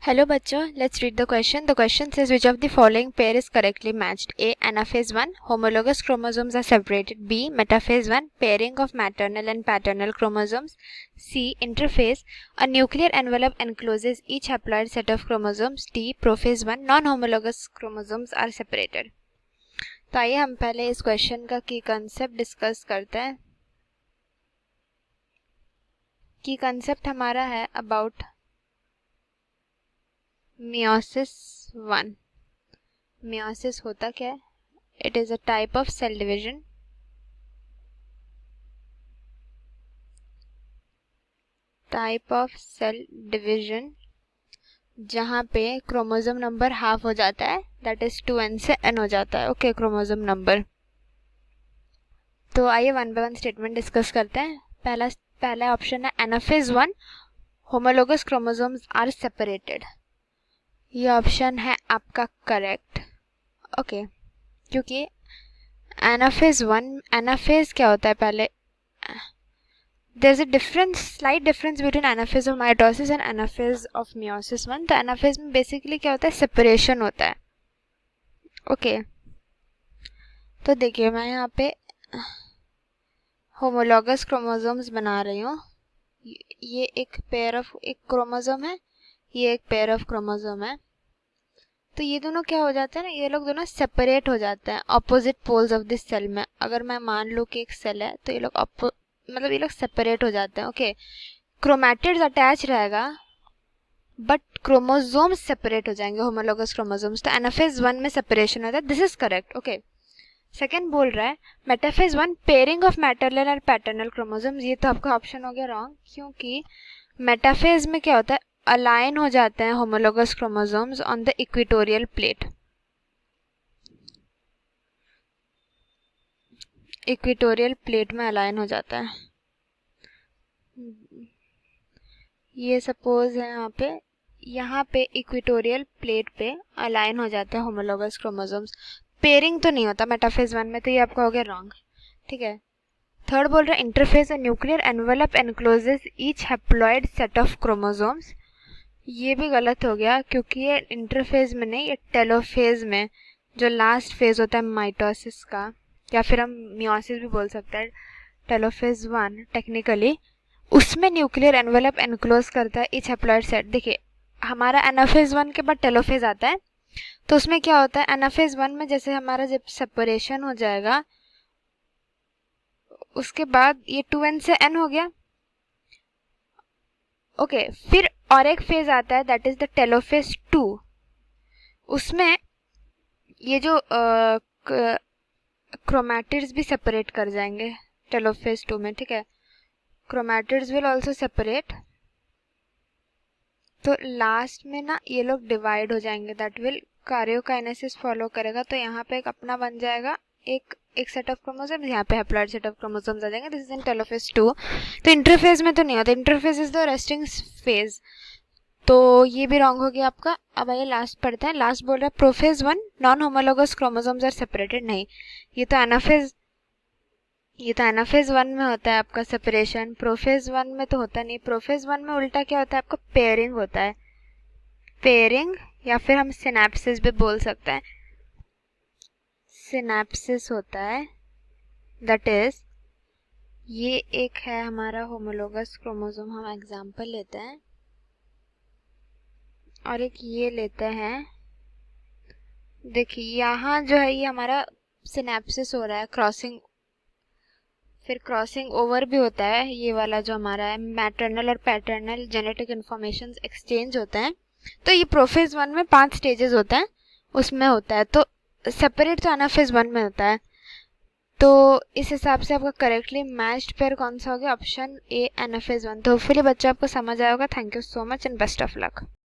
Hello बच्चों, let's read the question. The question says which of the following pair is correctly matched? A. Anaphase 1, homologous chromosomes are separated. B. Metaphase 1, pairing of maternal and paternal chromosomes. C. Interphase, a nuclear envelope encloses each haploid set of chromosomes. D. Prophase 1, non-homologous chromosomes are separated. तो आइए हम पहले इस question का की concept discuss करते हैं. की कंसेप्ट हमारा है अबाउट मियोसिस 1. मियोसिस होता क्या है? It is a type of cell division जहाँ पे क्रोमोसोम नंबर हाफ हो जाता है, दैट इज 2n से n हो जाता है. Okay, chromosome number. तो आइए one by one statement discuss करते हैं. पहला ऑप्शन है anaphase 1, homologous chromosomes are separated. ये ऑप्शन है आपका करेक्ट. ओके, क्योंकि एनाफेज क्या होता है? पहले there's a slight difference between anaphase of mitosis and anaphase of meiosis 1. तो anaphase में बेसिकली क्या होता है? सेपरेशन होता है. ओके, तो देखिए मैं यहाँ पे होमोलॉगस क्रोमोसोम्स बना रही हूँ. ये एक क्रोमोसोम है, ये एक पेयर ऑफ क्रोमोसोम है. तो ये दोनों क्या हो जाते हैं ना, ये लोग दोनों सेपरेट हो जाते हैं opposite poles of this cell में. अगर मैं मान लूँ कि एक सेल है तो ये लोग सेपरेट हो जाते हैं. ओके, क्रोमैटिड्स अटैच रहेगा बट क्रोमोसोम्स सेपरेट हो जाएंगे, होमोलॉगस क्रोमोसोम्स. तो एनाफेज 1 में सेपरेशन होता है. This is correct. Okay, second बोल रहा है metaphase 1, pairing of maternal and paternal chromosomes. ये तो आपका ऑप्शन हो गया रॉन्ग, क्योंकि मेटाफेज में क्या होता है? अलाइन हो जाते हैं homologous chromosomes on the equatorial plate. Equatorial plate में अलाइन हो जाता है. ये सपोज है यहाँ पे इक्वेटोरियल प्लेट पे अलाइन हो जाते हैं होमोलॉगस क्रोमोसोम्स. पेयरिंग तो नहीं होता मेटाफेज 1 में, तो ये आपका हो गया रॉन्ग. ठीक है. थर्ड बोल रहा है interface, nuclear envelope encloses each haploid set of chromosomes. ये भी गलत हो गया, क्योंकि ये इंटरफेज में नहीं, ये टेलोफेज में, जो लास्ट फेज होता है माइटोसिस का, या फिर हम मियोसिस भी बोल सकते हैं. टेलोफेज 1 टेक्निकली, उसमें न्यूक्लियर एनवेलप एनक्लोज करता है ईच हैप्लॉइड सेट. देखिए हमारा एनाफेज 1 के बाद टेलोफेज आता है, तो उसमें क्या होता है? एनाफेज 1 में जैसे हमारा जब सेपरेशन हो जाएगा, उसके बाद ये 2n से n हो गया. ओके, फिर और एक फेज आता है, दैट इज द टेलोफेज 2. उसमें ये जो क्रोमैटिड्स भी सेपरेट कर जाएंगे टेलोफेज 2 में. ठीक है, क्रोमैटिड्स विल ऑल्सो सेपरेट. तो लास्ट में ना ये लोग डिवाइड हो जाएंगे, दैट विल कार्योकाइनेसिस फॉलो करेगा. तो यहाँ पे एक अपना बन जाएगा एक सेट ऑफ क्रोमोसोम्स, यहाँ पे हैप्लॉइड सेट ऑफ क्रोमोसोम्स आ जाएंगे. This is in telophase 2. तो इंटरफेज में तो नहीं होता, interphase is the resting phase. तो ये भी रॉन्ग हो गया आपका. अब आइए लास्ट पढ़ते हैं. लास्ट बोल रहा है prophase 1, non homologous chromosomes are separated. नहीं, ये तो एनाफेज 1 में होता है आपका सेपरेशन. प्रोफेज 1 में तो होता नहीं. प्रोफेज 1 में उल्टा क्या होता है आपका? पेयरिंग होता है. पेयरिंग, या फिर हम सिनेप्सिस भी बोल सकते हैं. सिनेप्सिस होता है, दैट इज ये एक है हमारा होमोलॉगस क्रोमोसोम, हम एग्जांपल लेते हैं, और एक ये लेते हैं. देखिए यहाँ जो है ये हमारा सिनेप्सिस हो रहा है, फिर क्रॉसिंग ओवर भी होता है. ये वाला जो हमारा है, मैटरनल और पैटर्नल जेनेटिक इंफॉर्मेशन एक्सचेंज होते हैं. तो ये प्रोफेज 1 में 5 स्टेजेस होते हैं, उसमें होता है. तो सेपरेट तो एनाफेज 1 में होता है. तो इस हिसाब से आपका करेक्टली मैच्ड पेयर कौन सा हो गया? Option A, anaphase 1. तो होपफुली बच्चा आपको समझ आया होगा. Thank you so much and best of luck.